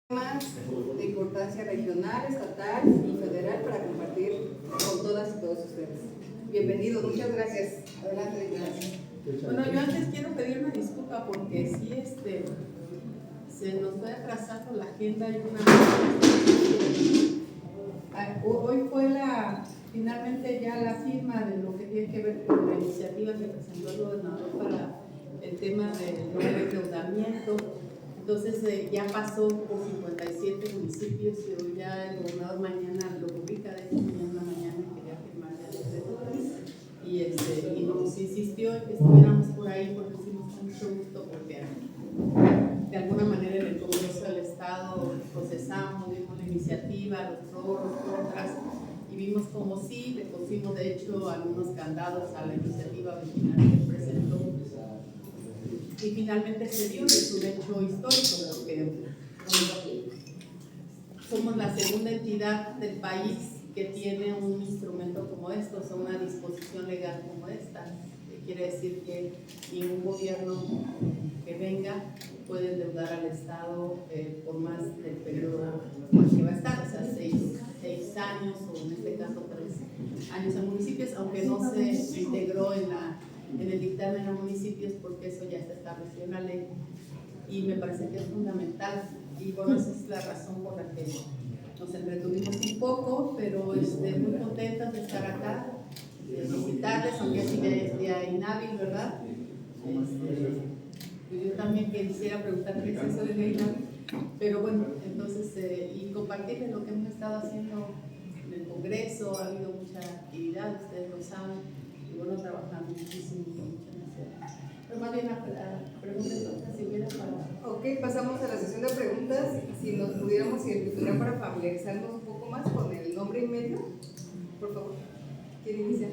Temas de importancia regional, estatal y federal para compartir con todas y todos ustedes. Bienvenidos, muchas gracias. Adelante, gracias. Bueno, yo antes quiero pedir una disculpa porque sí, se nos fue atrasando la agenda y hoy fue finalmente ya la firma de lo que tiene que ver con la iniciativa que presentó el gobernador para el tema del no endeudamiento. Entonces ya pasó por 57 municipios y hoy ya el gobernador mañana lo publica, de hecho mañana quería firmar ya el decreto y nos insistió en que estuviéramos por ahí porque hicimos con mucho gusto porque de alguna manera en el Congreso del Estado procesamos, vimos la iniciativa, los pros, los contras y vimos como sí, le pusimos de hecho algunos candados a la iniciativa original que presentó. Y finalmente se dio, es un hecho histórico porque somos la segunda entidad del país que tiene un instrumento como esto, o sea, una disposición legal como esta. Quiere decir que ningún gobierno que venga puede endeudar al Estado por más del periodo que va a estar, o sea, 6 años o en este caso 3 años en municipios, aunque no se integró en el dictamen de municipios porque eso ya está establecido en la ley y me parece que es fundamental y bueno, esa es la razón por la que nos entretuvimos un poco, pero muy contentas de estar acá, de visitarles, aunque es día inhábil, ¿verdad? Yo también quisiera preguntar qué es eso de día inhábil, pero bueno, entonces, y compartirles lo que hemos estado haciendo en el Congreso, ha habido mucha actividad, ustedes lo saben, y bueno, trabajando muchísimo con mucha necesidad. Pero más bien la pregunta es si hubiera para... Ok, pasamos a la sesión de preguntas. Si nos pudiéramos identificar para familiarizarnos un poco más con el nombre y medio, por favor. ¿Quiere iniciar?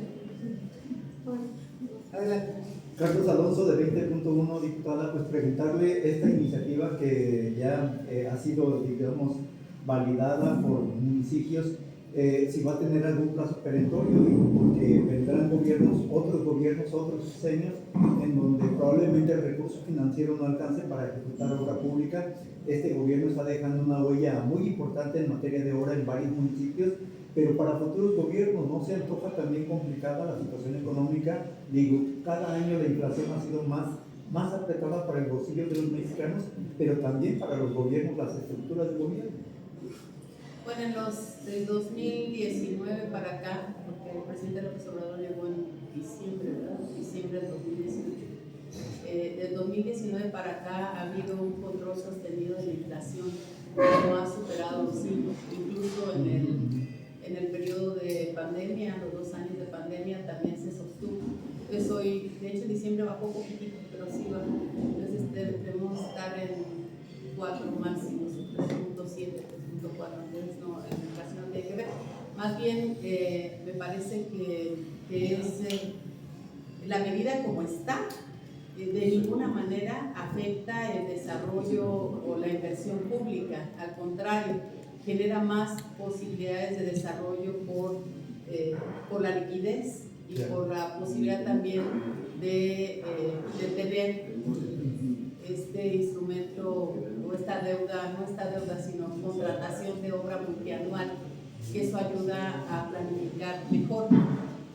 Adelante. Carlos Alonso de 20.1, diputada, pues preguntarle esta iniciativa que ya ha sido, digamos, validada por municipios, si va a tener algún plazo perentorio, porque vendrán otros sexenios, en donde probablemente el recurso financiero no alcance para ejecutar obra pública. Este gobierno está dejando una huella muy importante en materia de obra en varios municipios, pero para futuros gobiernos no se antoja también complicada la situación económica. Digo, cada año la inflación ha sido más apretada para el bolsillo de los mexicanos, pero también para los gobiernos, las estructuras de gobierno. Bueno, del 2019 para acá, porque el presidente López Obrador llegó en diciembre, ¿verdad? Diciembre del 2018. Del 2019 para acá ha habido un control sostenido de la inflación, no ha superado los 5, incluso en el periodo de pandemia, los 2 años de pandemia también se sostuvo. Entonces hoy, de hecho en diciembre bajó poquitito, pero sí bajó. Entonces debemos estar en 4 máximos, 3.7, 3.4, entonces no, la inflación no tiene que ver. Más bien me parece que es la medida como está, de ninguna manera afecta el desarrollo o la inversión pública, al contrario, genera más posibilidades de desarrollo por la liquidez y por la posibilidad también de tener este instrumento o esta deuda, no esta deuda, sino contratación de obra multianual, que eso ayuda a planificar mejor.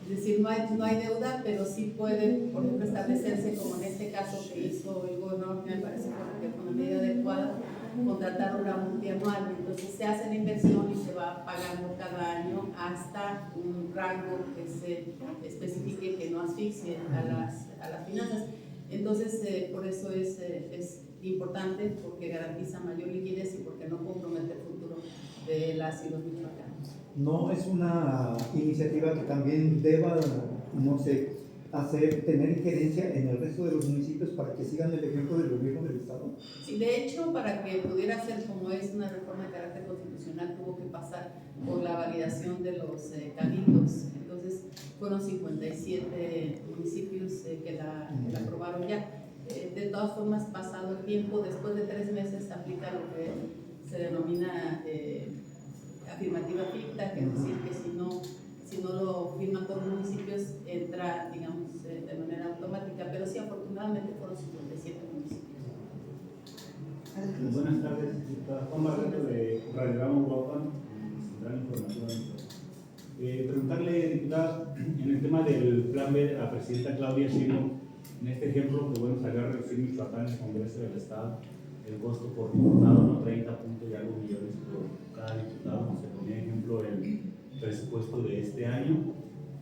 Es decir, no hay deuda, pero sí puede, por ejemplo, establecerse, como en este caso que hizo el gobernador, que me parece que con la medida adecuada, contratar obra multianual. Entonces se hace la inversión y se va pagando cada año hasta un rango que se especifique, que no asfixie a las finanzas. Entonces, por eso es importante, porque garantiza mayor liquidez y porque no compromete el futuro de las y los michoacanos. ¿No es una iniciativa que también deba, no sé, tener injerencia en el resto de los municipios para que sigan el ejemplo del gobierno del Estado? Sí, de hecho, para que pudiera ser como es una reforma de carácter constitucional, tuvo que pasar por la validación de los cabildos. Entonces, fueron 57 municipios que la aprobaron ya. De todas formas, pasado el tiempo, después de 3 meses se aplica lo que se denomina afirmativa ficta, que es decir que si no lo firman todos los municipios, entra, digamos, de manera automática, pero sí, afortunadamente fueron 57 municipios. Buenas tardes, diputada. Juan Barreto de Radio Ramos Guapan, Central Informativa. Preguntarle, diputada, en el tema del plan B de la presidenta Claudia Sheinbaum, en este ejemplo que bueno, salió a reducir Michoacán en el Congreso del Estado, el costo por diputado, ¿no? 30 puntos y algo millones por cada diputado. Se ponía ejemplo el presupuesto de este año.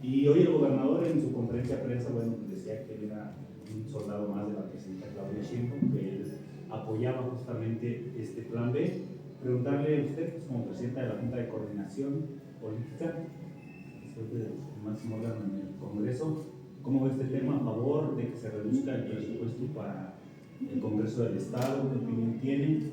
Y hoy el gobernador en su conferencia de prensa, bueno, decía que él era un soldado más de la presidenta Claudia Sheinbaum, que él apoyaba justamente este plan B. Preguntarle a usted, pues, como presidenta de la Junta de Coordinación Política, del máximo órgano en el Congreso, ¿cómo ve este tema? ¿A favor de que se reduzca el presupuesto para el Congreso del Estado? ¿Qué opinión tiene?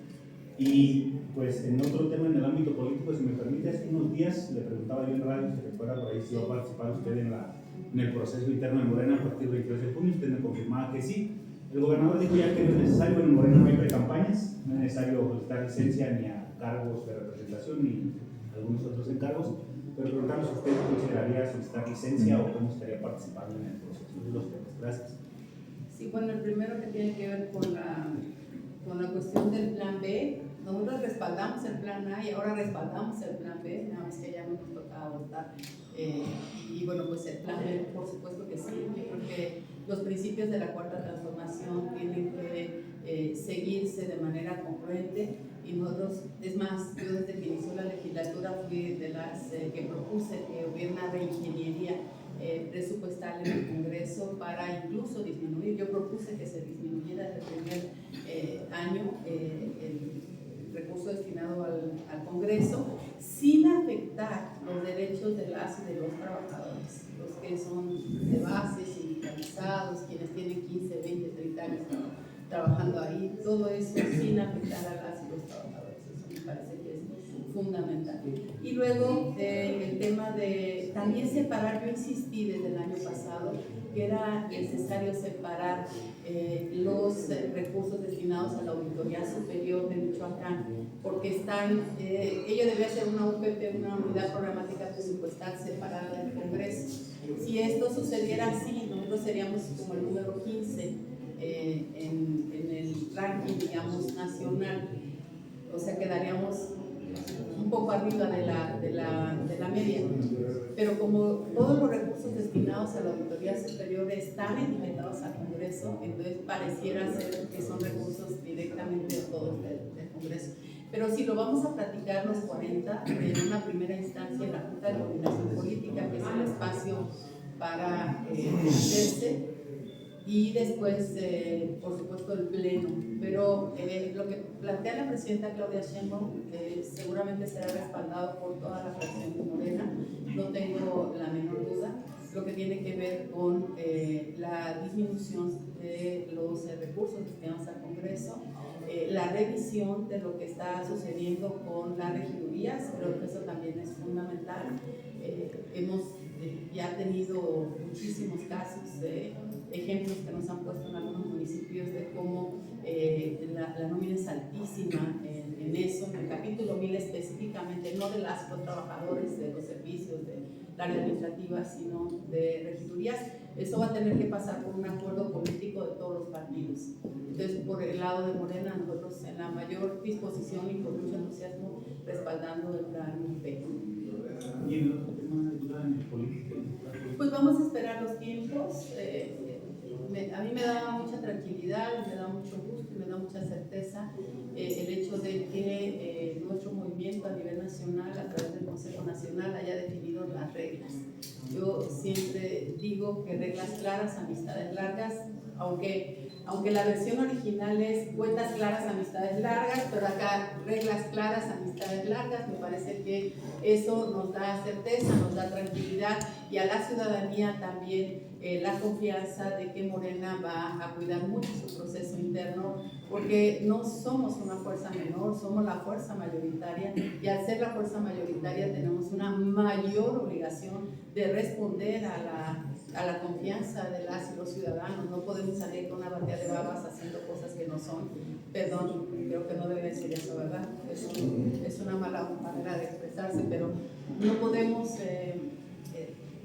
Y pues en otro tema en el ámbito político, si me permite, hace unos días le preguntaba yo en radio, si recuerda por ahí, si va a participar usted en el proceso interno de Morena a partir del 22 de junio. Usted me confirmaba que sí. El gobernador dijo ya que no es necesario, en Morena no hay precampañas, no es necesario solicitar licencia ni a cargos de representación ni a algunos otros encargos, pero preguntarle si usted consideraría solicitar licencia o cómo estaría participando en el proceso de los temas. Gracias. Sí, bueno, el primero que tiene que ver con la cuestión del plan B, nosotros respaldamos el plan A y ahora respaldamos el plan B, nada más que ya no nos toca votar. Y bueno, pues el plan B, por supuesto que sí, porque los principios de la Cuarta Transformación tienen que seguirse de manera congruente. Y nosotros, es más, yo desde que inició la legislatura fui de las que propuse que hubiera una reingeniería presupuestal en el Congreso para incluso disminuir. Yo propuse que se disminuyera desde el primer año el recurso destinado al Congreso sin afectar los derechos de las y de los trabajadores, los que son de base, sindicalizados, quienes tienen 15, 20, 30 años trabajando ahí, todo eso sin afectar a las y los trabajadores. Eso me parece que es fundamental. Y luego el tema de también separar, yo insistí desde el año pasado que era necesario separar los recursos destinados a la Auditoría Superior de Michoacán, porque ello debía ser una UPP, una unidad programática presupuestal separada del Congreso. Si esto sucediera así, nosotros seríamos como el número 15 en el ranking, digamos, nacional, o sea, quedaríamos un poco arriba de la media, pero como todos los recursos destinados a la Auditoría Superior están etiquetados al Congreso, entonces pareciera ser que son recursos directamente todos del Congreso. Pero si lo vamos a platicar los 40, en una primera instancia en la Junta de Coordinación Política, que es el espacio para hacerse, y después, por supuesto, el Pleno. Pero lo que plantea la presidenta Claudia Sheinbaum seguramente será respaldado por toda la fracción de Morena, no tengo la menor duda. Lo que tiene que ver con la disminución de los recursos destinados al Congreso, la revisión de lo que está sucediendo con las regidurías, creo que eso también es fundamental. Hemos ya tenido muchísimos casos, ejemplos que nos han puesto en algunos municipios de cómo la nómina es altísima en eso, en el capítulo 1000 específicamente, no de los trabajadores de los servicios del área administrativa, sino de regidurías. Eso va a tener que pasar por un acuerdo político de todos los partidos. Entonces, por el lado de Morena, nosotros en la mayor disposición y con mucho entusiasmo respaldando el plan B. ¿Y en el otro tema de el político? Pues vamos a esperar los tiempos. A mí me da mucha tranquilidad, me da mucho gusto y me da mucha certeza el hecho de que nuestro movimiento a nivel nacional, a través del Consejo Nacional, haya definido las reglas. Yo siempre digo que reglas claras, amistades largas, aunque la versión original es cuentas claras, amistades largas, pero acá reglas claras, amistades largas. Me parece que eso nos da certeza, nos da tranquilidad y a la ciudadanía también la confianza de que Morena va a cuidar mucho su proceso interno, porque no somos una fuerza menor, somos la fuerza mayoritaria, y al ser la fuerza mayoritaria tenemos una mayor obligación de responder a la confianza de las y los ciudadanos. No podemos salir con una batea de babas haciendo cosas que no son. Perdón, creo que no debe decir eso, ¿verdad? Es una mala manera de expresarse, pero no podemos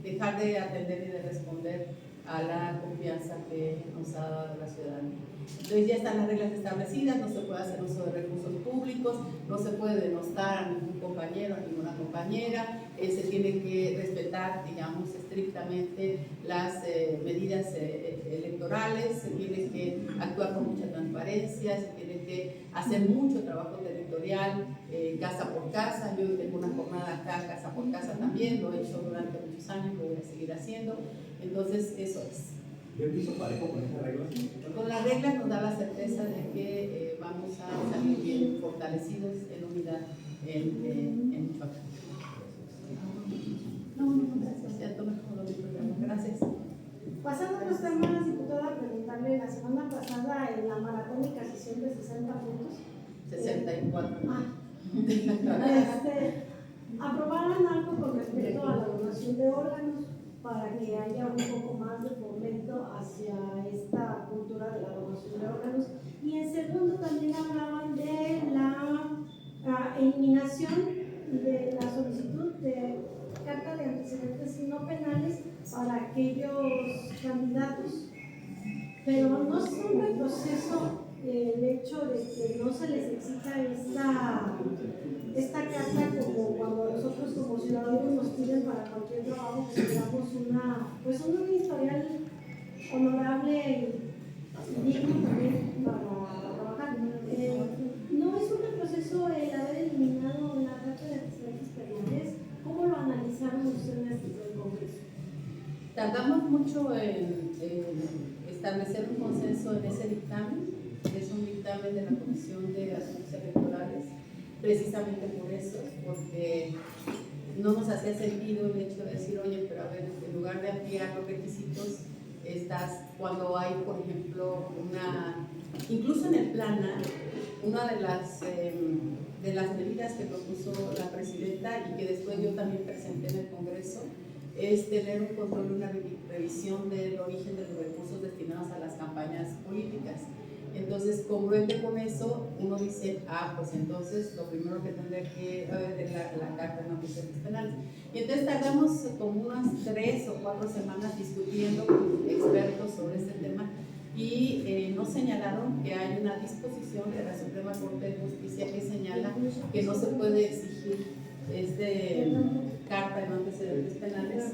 dejar de atender y de responder a la confianza que nos ha dado la ciudadanía. Entonces ya están las reglas establecidas, no se puede hacer uso de recursos públicos, no se puede denostar a ningún compañero, a ninguna compañera, se tiene que respetar, digamos, estrictamente las medidas electorales, se tiene que actuar con mucha transparencia, se tiene que hacer mucho trabajo territorial, casa por casa. Yo tengo una jornada acá, casa por casa también, lo he hecho durante muchos años, lo voy a seguir haciendo. Entonces, eso es. ¿Yo piso parejo con esas reglas? Con las reglas nos da la certeza de que vamos a salir bien fortalecidos en unidad en Michoacán. No, gracias. Ya tomé todo mi programa. Gracias. Pasando a los temas, diputada, preguntarle, la semana pasada en la maratónica sesión de 60 puntos. 64. Aprobaron algo con respecto a la donación de órganos para que haya un poco más de fomento hacia esta cultura de la donación de órganos. Y en segundo también hablaban de la eliminación de la solicitud de carta de antecedentes no penales para aquellos candidatos. Pero no es un retroceso el hecho de que no se les exija esta carta como cuando nosotros como ciudadanos nos piden para cualquier trabajo que tengamos un historial honorable y digno también para trabajar. No es un retroceso el haber eliminado la carta de antecedentes penales. ¿Cómo lo analizaron ustedes desde el Congreso? Tardamos mucho en establecer un consenso en ese dictamen. Es un dictamen de la Comisión de Asuntos Electorales, precisamente por eso, porque no nos hacía sentido el hecho de decir, oye, pero a ver, en lugar de ampliar los requisitos, cuando hay, por ejemplo, incluso en el plan A, una de las medidas que propuso la presidenta y que después yo también presenté en el Congreso, es tener un control y una revisión del origen de los recursos destinados a las campañas políticas. Entonces, congruente con eso, uno dice, pues entonces lo primero que tendría que haber es la carta de antecedentes penales. Y entonces tardamos como unas 3 o 4 semanas discutiendo con expertos sobre este tema y nos señalaron que hay una disposición de la Suprema Corte de Justicia que señala que no se puede exigir carta de antecedentes penales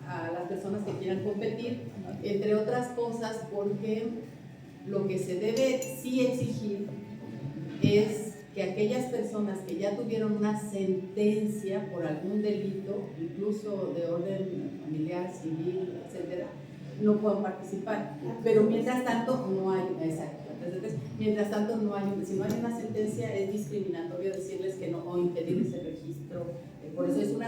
a las personas que quieran competir, entre otras cosas porque lo que se debe sí exigir es que aquellas personas que ya tuvieron una sentencia por algún delito, incluso de orden familiar, civil, etcétera, no puedan participar. Pero mientras tanto no hay, entonces, mientras tanto no hay, si no hay una sentencia es discriminatorio decirles que no o impedirles el registro. Por eso es un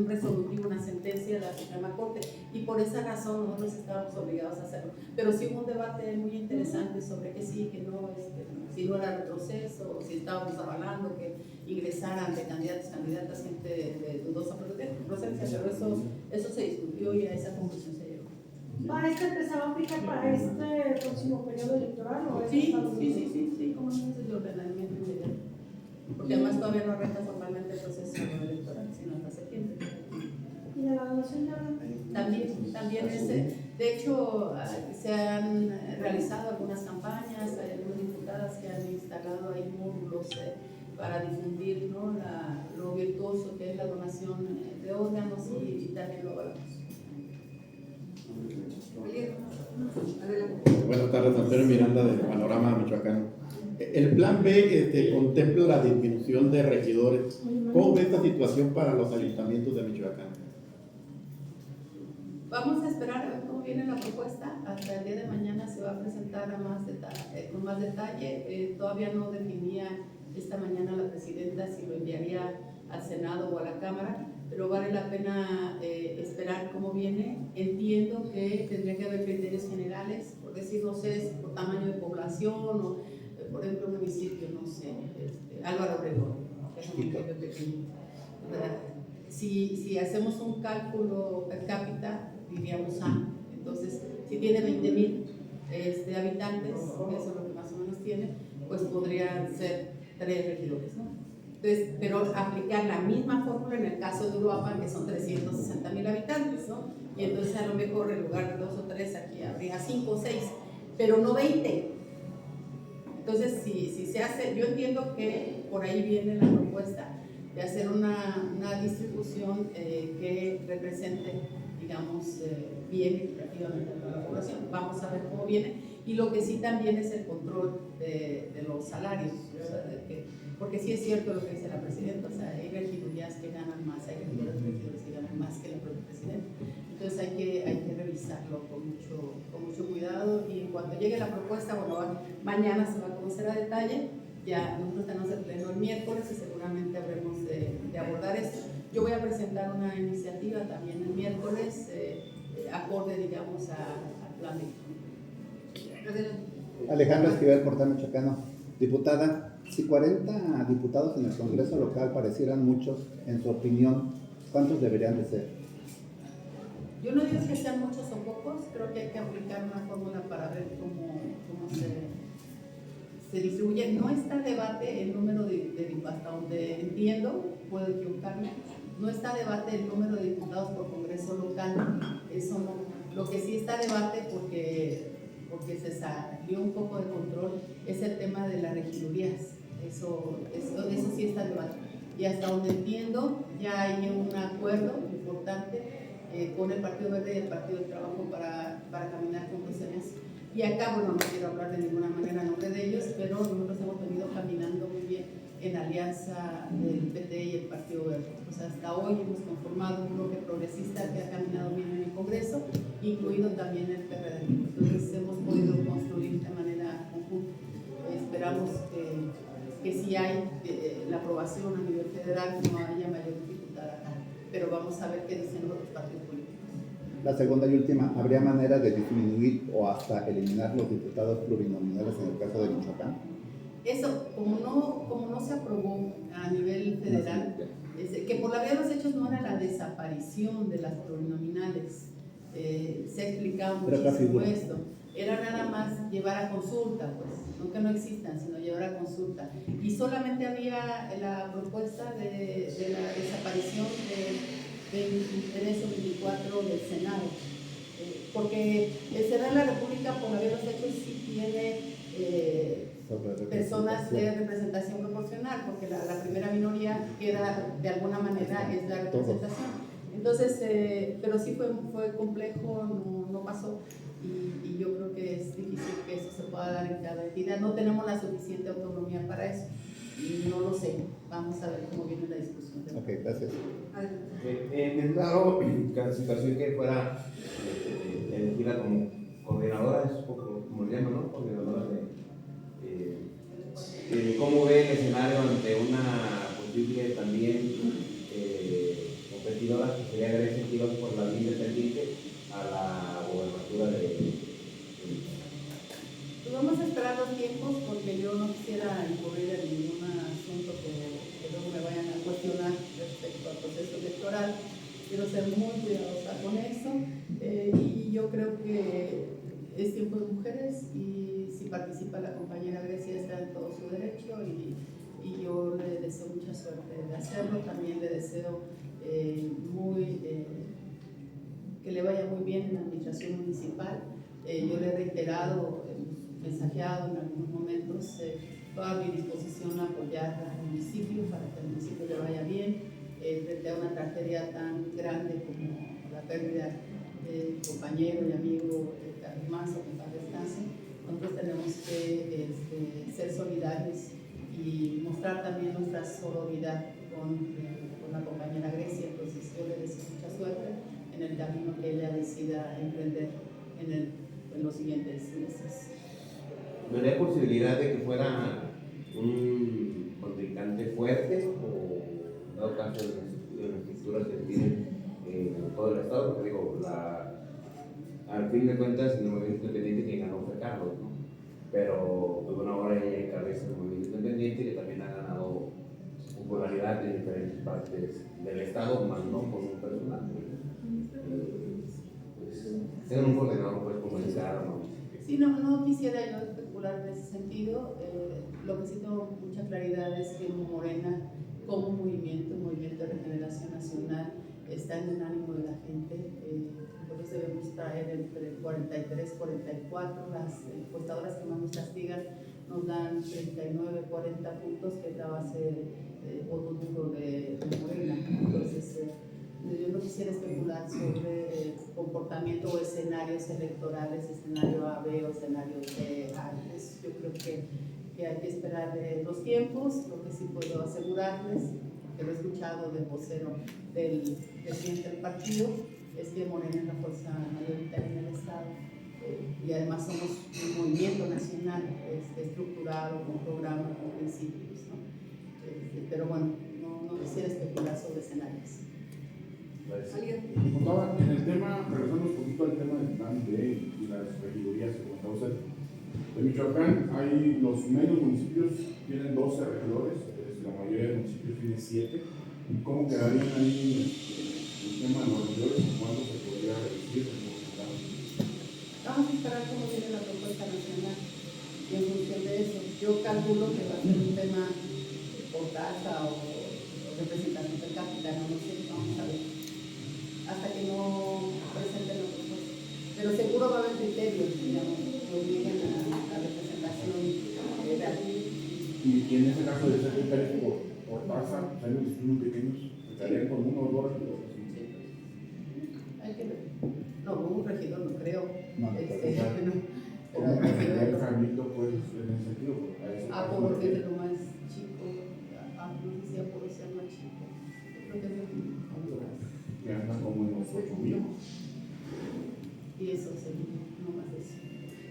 resolutivo, una sentencia de la Suprema Corte, y por esa razón nosotros estábamos obligados a hacerlo. Pero sí hubo un debate muy interesante sobre que sí, que no, si no era retroceso, si estábamos avalando que ingresaran de candidatas, gente de dudosa procedencia, pero eso se discutió y a esa conclusión se llegó. ¿Va esta empezar a aplicar para este próximo periodo electoral? ¿O Sí, como no es el ordenamiento integral. Porque además todavía no arranca formalmente el proceso electoral, sino hasta septiembre. ¿Y de la donación de órganos? También de hecho, se han realizado algunas campañas, hay algunas diputadas que han instalado ahí módulos para difundir, ¿no?, lo virtuoso que es la donación de órganos y también lo valoramos. Buenas tardes, Antonio Miranda de Panorama Michoacán. El plan B contempla la disminución de regidores. ¿Cómo ve esta situación para los ayuntamientos de Michoacán? Vamos a esperar a ver cómo viene la propuesta. Hasta el día de mañana se va a presentar con más detalle. Todavía no definía esta mañana la presidenta si lo enviaría al Senado o a la Cámara, pero vale la pena esperar cómo viene. Entiendo que tendría que haber criterios generales, por decir, no sé, por tamaño de población o, por ejemplo, un municipio, no sé, Álvaro Obregón, que es un municipio pequeño. Si hacemos un cálculo per cápita, diríamos entonces, si tiene 20,000 habitantes, que eso es lo que más o menos tiene, pues podrían ser 3 regidores, ¿no? Entonces, pero aplicar la misma fórmula en el caso de Uruapan, que son 360,000 habitantes, ¿no? Y entonces a lo mejor en lugar de 2 o 3 aquí habría 5 o 6, pero no 20. Entonces, si se hace, yo entiendo que por ahí viene la propuesta de hacer una distribución que represente, digamos, bien equitativamente a toda la población. Vamos a ver cómo viene. Y lo que sí también es el control de los salarios, o sea, porque sí es cierto lo que dice la presidenta, o sea, hay regidurías que ganan más, hay regidores que ganan más que la propia presidenta. Entonces hay que revisarlo con mucho cuidado, y en cuanto llegue la propuesta, bueno, mañana se va a conocer a detalle. Ya nosotros tenemos el pleno el miércoles y seguramente habremos de abordar esto. Yo voy a presentar una iniciativa también el miércoles, acorde, digamos, al plan de... Alejandra Esquivel, Portal Michoacano. Diputada, si 40 diputados en el Congreso local parecieran muchos, en su opinión, ¿cuántos deberían de ser? Yo no digo que sean muchos o pocos, creo que hay que aplicar una fórmula para ver cómo se distribuye. No está a debate el número hasta donde entiendo, puedo equivocarme, no está a debate el número de diputados por Congreso local, eso no. Lo que sí está a debate, porque se salió un poco de control, es el tema de las regidurías. Eso sí está a debate. Y hasta donde entiendo, ya hay un acuerdo importante con el Partido Verde y el Partido del Trabajo para caminar juntos en eso. Y acá, bueno, no quiero hablar de ninguna manera en nombre de ellos, pero nosotros hemos venido caminando muy bien en alianza del PT y el Partido Verde. O sea, hasta hoy hemos conformado un bloque progresista que ha caminado bien en el Congreso, incluido también el PRD. Entonces hemos podido construir de manera conjunta. Esperamos que si hay la aprobación a nivel federal, no haya mayor dificultad acá. Pero vamos a ver qué dicen los otros partidos políticos. La segunda y última, ¿habría manera de disminuir o hasta eliminar los diputados plurinominales en el caso de Michoacán? Eso, como no se aprobó a nivel federal, que por la vía de los hechos no era la desaparición de las plurinominales, se ha explicado muchísimo esto, era nada más llevar a consulta, pues, no que no existan, sino llevar a consulta. Y solamente había la propuesta de la desaparición de 23 o 24 del Senado, porque el Senado de la República, por la vía de los hechos, sí tiene personas de representación proporcional, porque la primera minoría queda de alguna manera es la representación. Entonces, pero sí fue complejo, no pasó, y yo creo que es difícil que eso se pueda dar en cada entidad. No tenemos la suficiente autonomía para eso, y no lo sé. Vamos a ver cómo viene la discusión. Ok, gracias. En dado la situación que fuera elegida como coordinadora, es un poco como el llama, ¿no? Coordinadora ¿cómo ve el escenario ante una posible también competidora que sería Grecia Quiroz por la vía independiente a la gobernatura de Pues vamos a esperar los tiempos, porque yo no quisiera incurrir en ningún asunto que luego me vayan a cuestionar respecto al proceso electoral. Quiero ser muy cuidadosa con eso, y yo creo que es tiempo de mujeres, y si participa la compañera Grecia está en todo su derecho, y yo le deseo mucha suerte de hacerlo. También le deseo que le vaya muy bien en la administración municipal. Yo le he reiterado, mensajeado en algunos momentos, toda mi disposición a apoyar al municipio para que el municipio le vaya bien, frente a una tragedia tan grande como la pérdida de compañero y amigo Carlos Manso, que para descanse. Nosotros tenemos que ser solidarios y mostrar también nuestra sororidad con la compañera Grecia. Entonces yo le deseo mucha suerte en el camino que ella decida emprender en los siguientes meses. ¿No habría posibilidad de que fuera un contrincante fuerte, o dado caso de las estructuras que tienen en todo el estado? Porque digo, al fin de cuentas, en el movimiento independiente quien ganó fue Carlos, ¿no? Pero pues bueno, ahora ella encabeza el movimiento independiente, que también ha ganado popularidad en diferentes partes del estado, más no por un personaje. Pues, ser un coordinador pues comunicado, ¿no? Sí, no quisiera yo especular en ese sentido. Lo que sí tengo mucha claridad es que Morena como movimiento de regeneración nacional, está en el ánimo de la gente. Nosotros debemos traer entre 43 y 44, las encuestadoras que más nos castigan nos dan 39, 40 puntos, que es la base de voto duro de Morena. Entonces, yo no quisiera especular sobre comportamiento o escenarios electorales, escenario A, B o escenario C. Yo creo que hay que esperar los tiempos. Lo que sí puedo asegurarles, que lo he escuchado del vocero del presidente del partido, es que Morena es la fuerza mayoritaria en el Estado. Y además somos un movimiento nacional estructurado, con programas, con principios, ¿no? Pero bueno, no quisiera especular sobre escenarios. Diputada, en el tema, regresando un poquito al tema del plan B y las regidurías que comentaba usted, en Michoacán hay los medios municipios tienen 12 regidores, la mayoría de municipios tiene 7. ¿Cómo quedarían ahí el tema de los regidores y cuándo se podría reducir? Vamos a esperar cómo viene la propuesta nacional y en función de eso, yo calculo que va a ser un tema por tasa o representación per cápita, no sé, vamos a ver, hasta que no presenten la propuesta. Pero seguro va a haber criterios, digamos, que obliguen a la representación real. Y en ese caso de ser criterios por tasa, hay municipios muy pequeños, estarían con 1 o 2 regidores. Hay que ver. No, como un regidor no creo. No, ¿Cómo representar el cabildo, pues, en ese sentido? Porque es de lo más chico. No sé si Apolo sea más chico. Yo creo que es de lo más. Que andan como en los 8,000. Y eso sería, no más eso.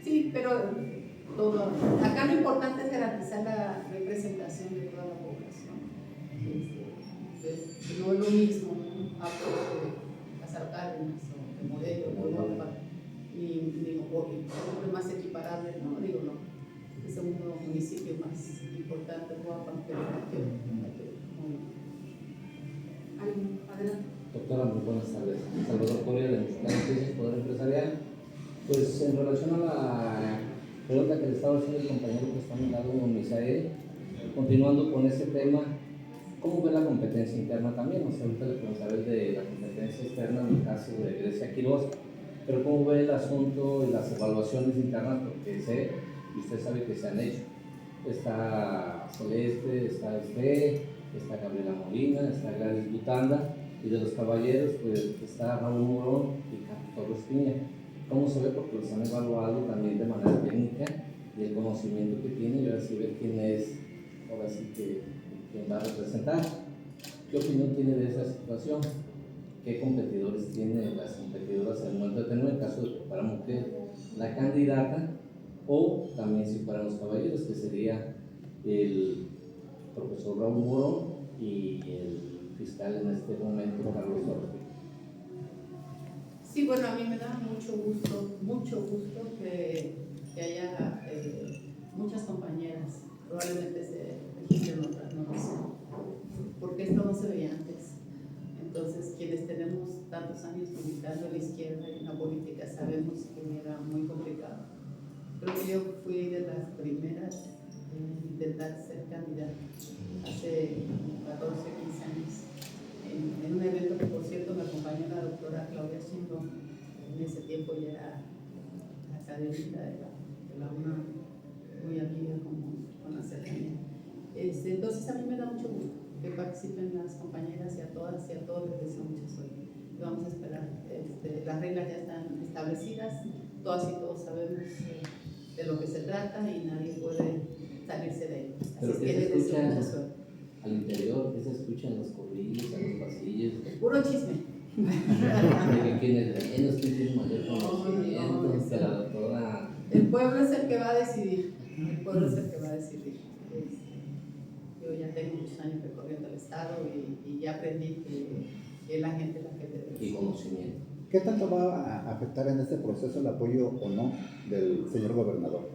Sí, pero todo. Acá lo importante es garantizar la representación de toda la población. No es lo mismo, ¿no? Apolo que Lázaro Cárdenas o de Morelos, ni Mocovi, es más equiparable, no digo no, es un municipio más importante, Guapan, pero adelante. Doctora, muy buenas tardes. Salvador Coria de Noticias Poder Empresarial. Pues en relación a la pregunta que le estaba haciendo el compañero que está a mi lado, Misael, continuando con ese tema, ¿cómo ve la competencia interna también? O sea, ahorita le preguntaré de la competencia externa en el caso de Grecia Quiroz, pero ¿cómo ve el asunto y las evaluaciones internas? Porque sé, y usted sabe que se han hecho. Está Celeste, está está Gabriela Molina, está Gladys Butanda, y de los caballeros, pues está Raúl Morón y Carlos Torres Piña. ¿Cómo se ve? Porque los han evaluado también de manera técnica y el conocimiento que tiene, y ahora sí ver quién es, ahora sí que quién va a representar. ¿Qué opinión tiene de esa situación? ¿Qué competidores tienen las competidoras en el momento de tener, en el caso de que fuera mujer la candidata, o también si fueran los caballeros, que sería el profesor Raúl Morón y el fiscal en este momento, Carlos Torres? Sí, bueno, a mí me da mucho gusto que haya muchas compañeras, probablemente se registren otras, no lo sé, porque esto no se veía antes. Entonces, quienes tenemos tantos años militando en la izquierda y en la política sabemos que era muy complicado. Creo que yo fui de las primeras en intentar ser candidata hace 14, 15 años. En un evento que, por cierto, me acompañó la doctora Claudia Sheinbaum, en ese tiempo ya era académica de la UNAM, muy amiga con la cercanía. Entonces, a mí me da mucho gusto que participen las compañeras, y a todas y a todos les deseo mucha suerte. Y vamos a esperar. Las reglas ya están establecidas, todas y todos sabemos de lo que se trata y nadie puede salirse de ahí. Pero Así ¿qué que se les deseo escucha mucha suerte. al interior? ¿Qué se escucha en los corrillos, en los pasillos? Puro chisme. ¿De quién es menos? ¿Quién tiene mayor conocimiento? No, Que la doctora... El pueblo es el que va a decidir. El pueblo es el que va a decidir. Yo ya tengo muchos años recorriendo el Estado y ya aprendí que es la gente la que debe decidir. Y conocimiento. ¿Qué tanto va a afectar en este proceso el apoyo o no del señor gobernador?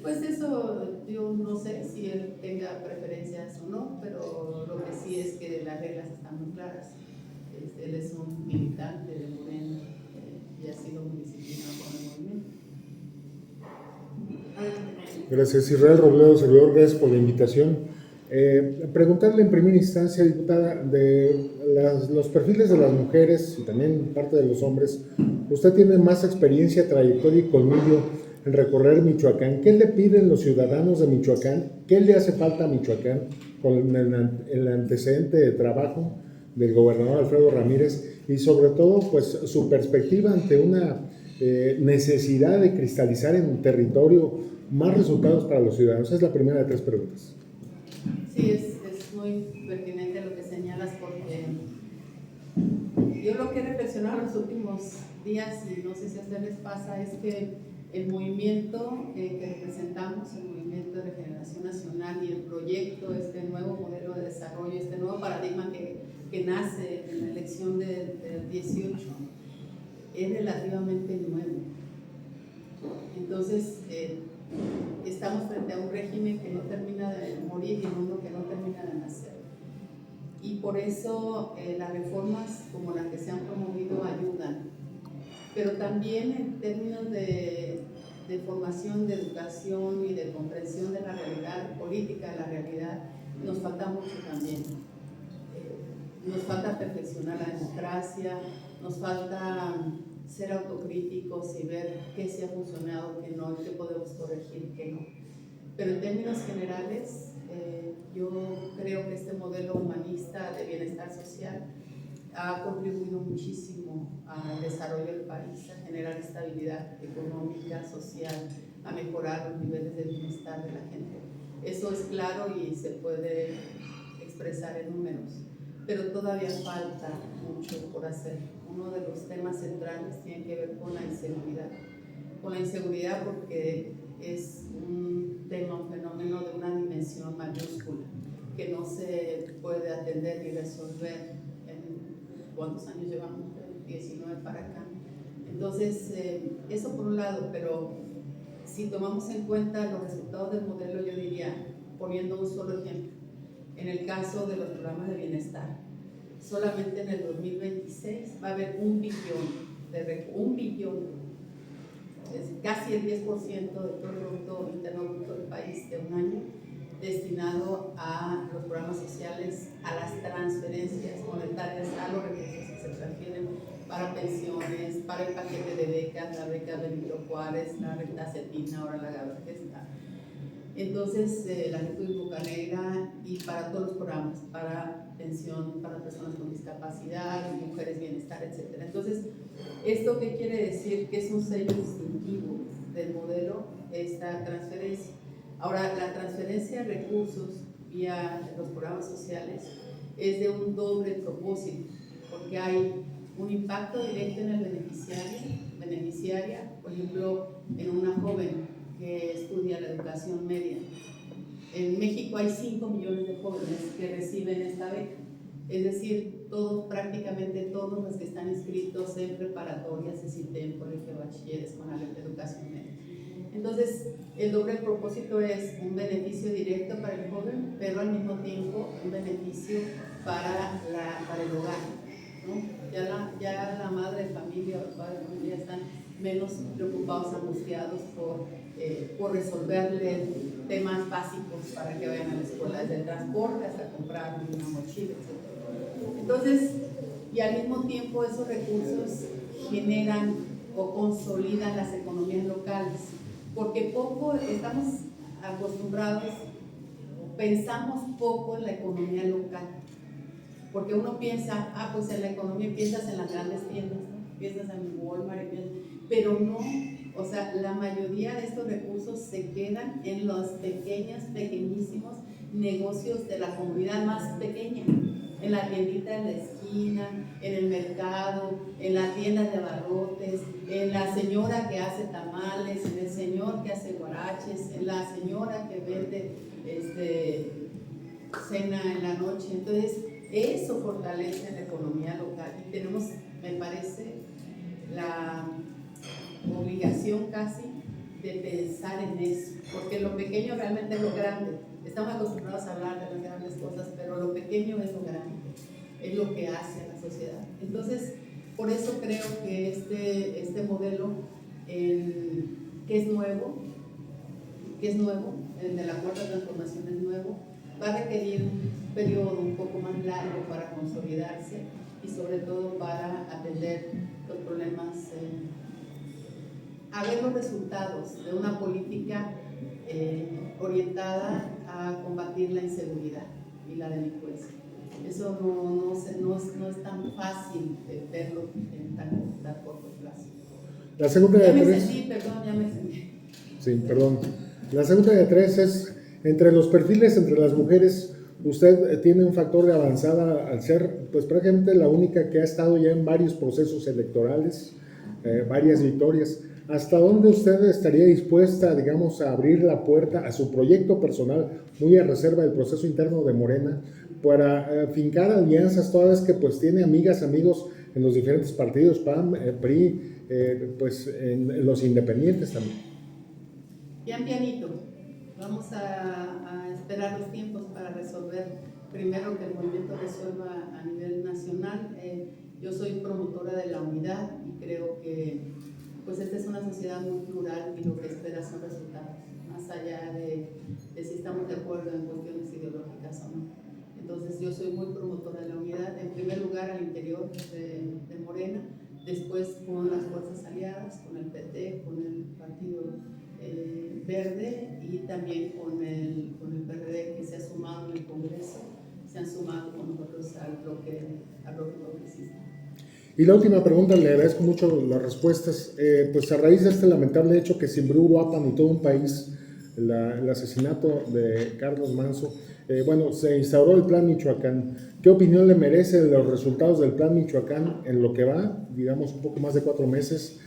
Pues eso, yo no sé si él tenga preferencias o no, pero lo que sí es que las reglas están muy claras. Él es un militante de Morena y ha sido muy disciplinado con el movimiento. Gracias, Israel Robledo, servidor, gracias por la invitación. Preguntarle en primera instancia, diputada, de los perfiles de las mujeres y también parte de los hombres. Usted tiene más experiencia, trayectoria y colmillo en recorrer Michoacán. ¿Qué le piden los ciudadanos de Michoacán? ¿Qué le hace falta a Michoacán con el antecedente de trabajo del gobernador Alfredo Ramírez? Y sobre todo, pues su perspectiva ante una necesidad de cristalizar en un territorio más resultados para los ciudadanos. Esa es la primera de 3 preguntas. Sí, es muy pertinente lo que señalas, porque yo lo que he reflexionado en los últimos días, y no sé si a ustedes les pasa, es que el movimiento que representamos, el Movimiento de Regeneración Nacional, y el proyecto, este nuevo modelo de desarrollo, este nuevo paradigma que nace en la elección del 18, es relativamente nuevo. Entonces, estamos frente a un régimen que no termina de morir y uno que no termina de nacer. Y por eso las reformas como las que se han promovido ayudan. Pero también en términos de formación, de educación y de comprensión de la realidad política, de la realidad, nos falta mucho también. Nos falta perfeccionar la democracia, nos falta ser autocríticos y ver qué sí ha funcionado, qué no, qué podemos corregir, qué no. Pero en términos generales, yo creo que este modelo humanista de bienestar social ha contribuido muchísimo al desarrollo del país, a generar estabilidad económica, social, a mejorar los niveles de bienestar de la gente. Eso es claro y se puede expresar en números, pero todavía falta mucho por hacer. Uno de los temas centrales tiene que ver con la inseguridad porque es un tema, un fenómeno de una dimensión mayúscula que no se puede atender ni resolver en cuántos años llevamos, 19 para acá. Entonces, eso por un lado, pero si tomamos en cuenta los resultados del modelo, yo diría, poniendo un solo ejemplo, en el caso de los programas de bienestar, solamente en el 2026 va a haber $1 billón, es casi el 10% del Producto Interno Bruto del país de un año, destinado a los programas sociales, a las transferencias monetarias, a los recursos que se transfieren para pensiones, para el paquete de becas, la beca Benito Juárez, la renta cetina, ahora la Gavesta. Entonces, la República Bucanera, y para todos los programas, para pensión, para personas con discapacidad, mujeres bienestar, etc. Entonces, ¿esto qué quiere decir? Que es un sello distintivo del modelo, esta transferencia. Ahora, la transferencia de recursos vía los programas sociales es de un doble propósito, porque hay un impacto directo en el beneficiaria, por ejemplo, en una joven que estudia la educación media. En México hay 5 millones de jóvenes que reciben esta beca, es decir, prácticamente todos los que están inscritos en preparatorias, CITEM, colegio de bachilleres, con la educación media. Entonces, el doble propósito es un beneficio directo para el joven, pero al mismo tiempo un beneficio para el hogar, ¿no? Ya la madre de familia o el padre de familia están menos preocupados, angustiados por resolverle temas básicos para que vayan a la escuela, desde el transporte hasta comprar una mochila, etc. Entonces, y al mismo tiempo esos recursos generan o consolidan las economías locales, porque poco estamos acostumbrados, pensamos poco en la economía local, porque uno piensa, pues en la economía piensas en las grandes tiendas, ¿no? Piensas en Walmart, pero no, o sea, la mayoría de estos recursos se quedan en los pequeñísimos negocios de la comunidad más pequeña, en la tiendita de la esquina, en el mercado, en la tienda de abarrotes, en la señora que hace tamales, en el señor que hace guaraches, en la señora que vende cena en la noche. Entonces, eso fortalece la economía local y tenemos, me parece, la obligación casi de pensar en eso, porque lo pequeño realmente es lo grande. Estamos acostumbrados a hablar de las grandes cosas, pero lo pequeño es lo grande, es lo que hace a la sociedad. Entonces, por eso creo que este modelo, que es nuevo, el de la cuarta transformación es nuevo, va a requerir un periodo un poco más largo para consolidarse y sobre todo para atender los problemas, a ver los resultados de una política orientada a combatir la inseguridad y la delincuencia. Eso no es tan fácil verlo en tan corto plazo. La segunda Ya de me tres. sentí, perdón, ya me sentí. Sí, perdón. La segunda de tres es, entre los perfiles, entre las mujeres, usted tiene un factor de avanzada al ser, pues prácticamente la única que ha estado ya en varios procesos electorales, varias victorias. ¿Hasta dónde usted estaría dispuesta, digamos, a abrir la puerta a su proyecto personal, muy a reserva del proceso interno de Morena, para fincar alianzas, toda vez que pues tiene amigas, amigos en los diferentes partidos, PAN, PRI, pues en los independientes también? Pianito. Vamos a esperar los tiempos para resolver. Primero que el movimiento resuelva a nivel nacional. Yo soy promotora de la unidad y creo que pues esta es una sociedad muy plural y lo que espera son resultados, más allá de si estamos de acuerdo en cuestiones ideológicas o no. Entonces yo soy muy promotora de la unidad, en primer lugar al interior de Morena, después con las fuerzas aliadas, con el PT, con el Partido Verde y también con el PRD que se ha sumado en el Congreso, se han sumado con nosotros al bloque progresista. Y la última pregunta, le agradezco mucho las respuestas. Pues a raíz de este lamentable hecho que cimbró Uruapan y todo un país, el asesinato de Carlos Manso, bueno, se instauró el Plan Michoacán. ¿Qué opinión le merece de los resultados del Plan Michoacán en lo que va, digamos, un poco más de 4 meses?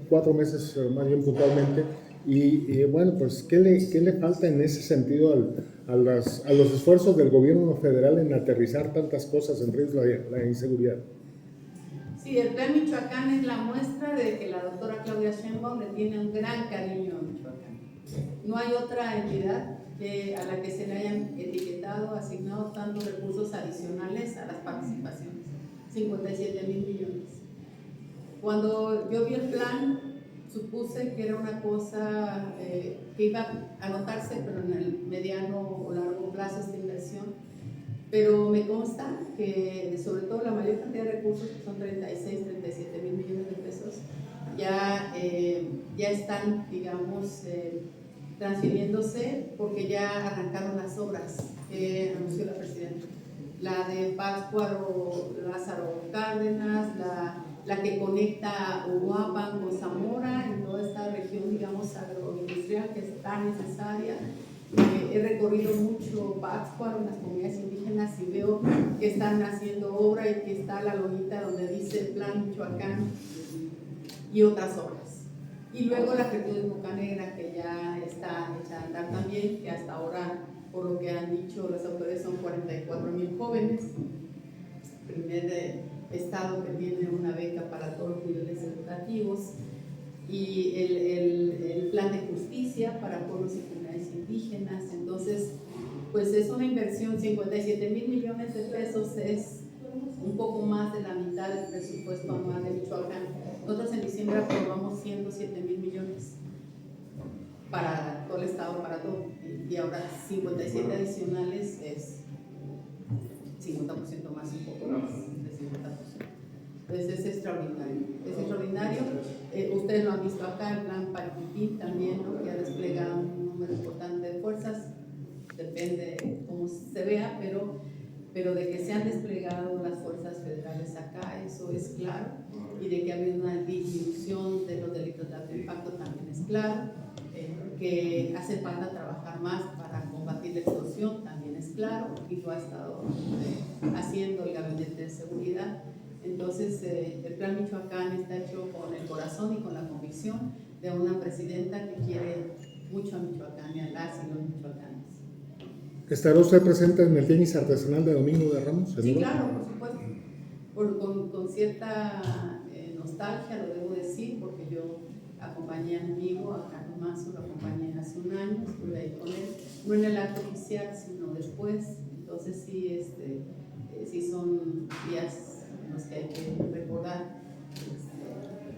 4 meses más bien puntualmente. Y bueno, pues, ¿qué le falta en ese sentido a los esfuerzos del gobierno federal en aterrizar tantas cosas, entre ellos la inseguridad? Sí, el Plan Michoacán es la muestra de que la doctora Claudia Sheinbaum le tiene un gran cariño a Michoacán. No hay otra entidad a la que se le hayan etiquetado, asignado tantos recursos adicionales a las participaciones, 57,000 millones. Cuando yo vi el plan, supuse que era una cosa que iba a notarse, pero en el mediano o largo plazo esta inversión. Pero me consta que sobre todo la mayor cantidad de recursos, que son 37,000 millones de pesos, ya están, digamos, transfiriéndose porque ya arrancaron las obras que anunció la presidenta. La de Pátzcuaro, Lázaro Cárdenas, la que conecta Uruapan con Zamora, en toda esta región, digamos, agroindustrial que es tan necesaria. He recorrido mucho Pátzcuaro en las comunidades indígenas y veo que están haciendo obra y que está la lonita donde dice el Plan Michoacán y otras obras. Y luego la Fertilidad Bocanegra, que ya está hecha a andar también, que hasta ahora, por lo que han dicho las autoridades, son 44,000 jóvenes. Primer estado que tiene una beca para todos los niveles educativos. Y el plan de justicia para pueblos y comunidades indígenas. Entonces, pues es una inversión, 57,000 millones de pesos es un poco más de la mitad del presupuesto anual de Michoacán. Nosotros en diciembre aprobamos 107,000 millones para todo el estado, para todo, y ahora 57 adicionales es 50% más, un poco más de 50%. Entonces es extraordinario, es extraordinario. Ustedes lo han visto acá, el plan Pariquitín también, ¿no? Que ha desplegado un número importante de fuerzas, depende de cómo se vea, pero de que se han desplegado las fuerzas federales acá, eso es claro, y de que ha habido una disminución de los delitos de alto impacto también es claro, que hace falta trabajar más para combatir la extorsión también es claro, y lo ha estado haciendo el Gabinete de Seguridad. Entonces, el Plan Michoacán está hecho con el corazón y con la convicción de una presidenta que quiere mucho a Michoacán y a las y los michoacanos. ¿Estará usted presente en el tenis artesanal de Domingo de Ramos? Sí, claro, por supuesto. Con cierta nostalgia, lo debo decir, porque yo acompañé a mi amigo, a Carlos Manso, lo acompañé hace un año, estuve ahí con él, no en el acto oficial, sino después. Entonces, sí son días en los que hay que recordar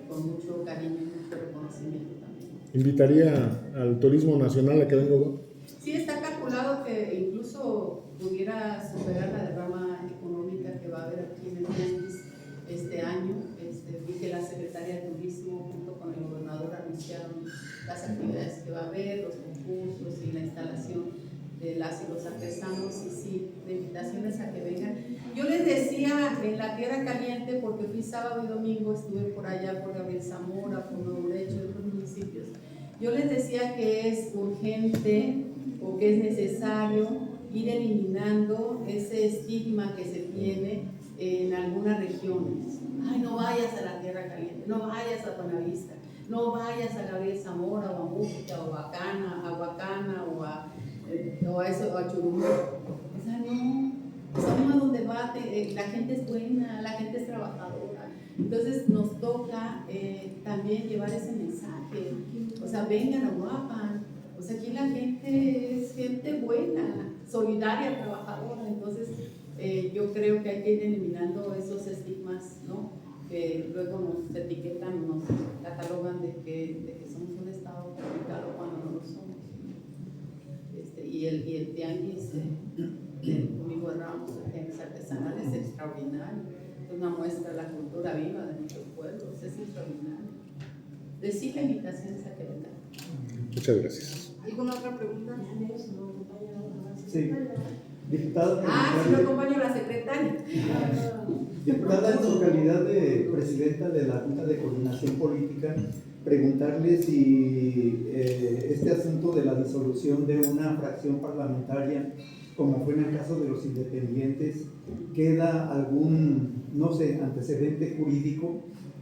con mucho cariño y mucho reconocimiento también. ¿Invitaría al turismo nacional a que venga? Sí, está calculado que incluso incluso pudiera superar la derrama económica que va a haber aquí en el país este año. Vi que la Secretaría de Turismo junto con el gobernador anunciaron las actividades que va a haber, los concursos y la instalación de las y los artesanos, y sí, de invitaciones a que vengan. Yo les decía en la Tierra Caliente, porque fui sábado y domingo, estuve por allá por Gabriel Zamora, por Nuevo Lecho y otros municipios. Yo les decía que es urgente o que es necesario ir eliminando ese estigma que se tiene en algunas regiones. Ay, no vayas a la Tierra Caliente, no vayas a Buenavista, no vayas a Gabriel Zamora o a Mújica o a Huacana o a Churumú. O sea, no, uno donde va, la gente es buena, la gente es trabajadora. Entonces nos toca también llevar ese mensaje. O sea, vengan a Uruapan. O sea, aquí la gente es gente buena, solidaria, trabajadora. Entonces yo creo que hay que ir eliminando esos estigmas, ¿no? Que luego nos etiquetan, nos catalogan de que somos un estado complicado cuando no lo somos. Y el tianguis del Domingo de Ramos, el tianguis artesanal, es extraordinario. Es una muestra de la cultura viva de nuestros pueblos, es extraordinario. Decir la invitación es a que vengan. Muchas gracias. ¿Alguna otra pregunta? Sí. Diputada, Sí, lo acompaño a la secretaria. diputada, en su calidad de presidenta de la Junta de Coordinación Política, preguntarle si este asunto de la disolución de una fracción parlamentaria, como fue en el caso de los independientes, queda algún, no sé, antecedente jurídico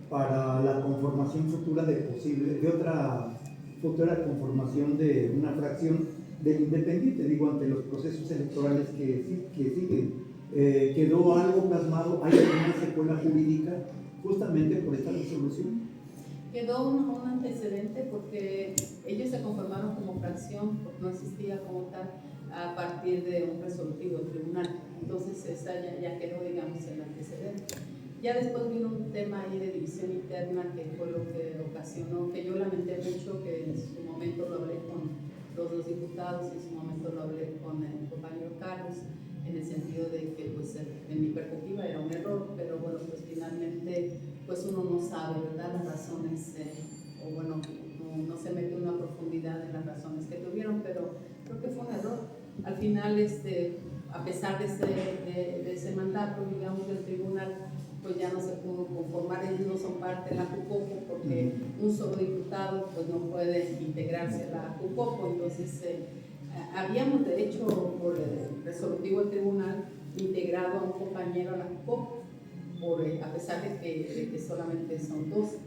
para la conformación futura de otra futura conformación de una fracción del independiente, digo, ante los procesos electorales que siguen. ¿Quedó algo plasmado? ¿Hay alguna secuela jurídica justamente por esta disolución? Quedó un antecedente porque ellos se conformaron como fracción, porque no existía como tal, a partir de un resolutivo del tribunal. Entonces esa ya quedó, digamos, el antecedente. Ya después vino un tema ahí de división interna que fue lo que ocasionó, que yo lamenté mucho, que en su momento lo hablé con los dos diputados, en su momento lo hablé con el compañero Carlos, en el sentido de que pues en mi perspectiva era un error, pero bueno, pues finalmente pues uno no sabe, ¿verdad?, las razones, o bueno, no se mete una profundidad en las razones que tuvieron, pero creo que fue un error. Al final, a pesar de ese mandato, digamos, del tribunal, pues ya no se pudo conformar, ellos no son parte de la JUCOPO porque un solo diputado pues no puede integrarse a la JUCOPO. Entonces habíamos de hecho por el resolutivo del tribunal integrado a un compañero a la JUCOPO, a pesar de que solamente son dos,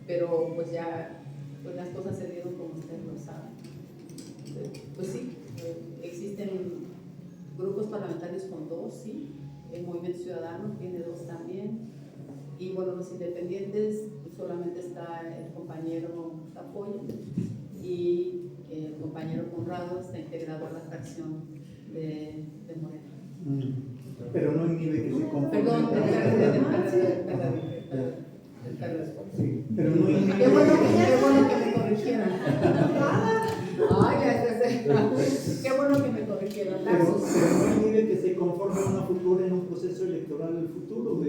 pero pues ya pues las cosas se dieron como ustedes lo saben. Pues sí, existen grupos parlamentarios con dos, sí. El Movimiento Ciudadano tiene dos también, y bueno, los independientes pues solamente está el compañero Tapoya y el compañero Conrado está integrado a la fracción de Morena. Pero no inhibe que se conforme. Perdón, sí, pero no inhibe. Qué bueno que me corrigieran. Qué bueno que me corrigieron. Pero no inhibe que se conforme una futura en un proceso electoral del futuro.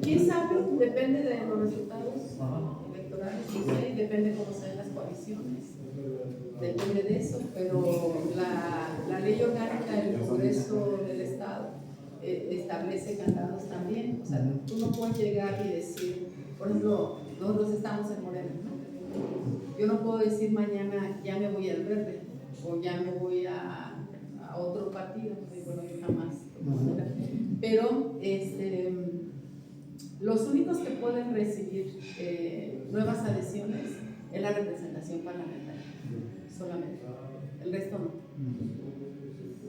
¿Quién sabe? Depende de los resultados electorales, sí, depende cómo sean las coaliciones. Depende de eso, pero la ley orgánica del Congreso del Estado establece candados también. O sea, tú no puedes llegar y decir, por ejemplo, nosotros estamos en Morena, ¿no? Yo no puedo decir mañana ya me voy al Verde o ya me voy a otro partido. Bueno, yo jamás. Pero los únicos que pueden recibir nuevas adhesiones es la representación parlamentaria, solamente. El resto no.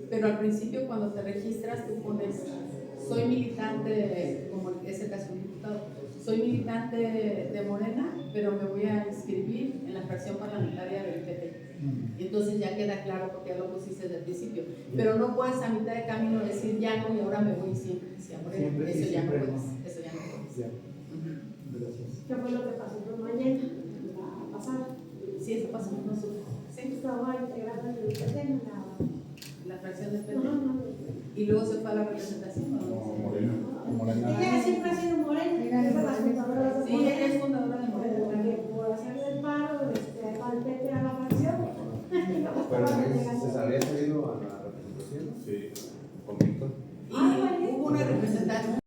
Pero al principio, cuando te registras, tú pones, soy militante, como es el caso de un diputado, soy militante de Morena, pero me voy a inscribir en la fracción parlamentaria del PP. Y entonces ya queda claro porque ya lo pusiste desde el principio. Pero no puedes a mitad de camino decir ya no y ahora me voy siempre hacia Morena. Eso ya no puedes. Eso ya no puedes. Gracias. ¿Qué fue lo que pasó por mañana? ¿La pasada? Sí, eso pasó. No supe. Sí. Estaba integrada en el PT, la fracción del PP. No, y luego se fue a la representación. ¿No? No, Morena. Ella siempre ha sido Morena, es de las fundadoras de Sí, Morena. ella es fundadora de La Morena. que por hacer el paro, va al PT a la facción. Pero se había salido a la representación. Sí. Con Víctor. Y hubo una representante.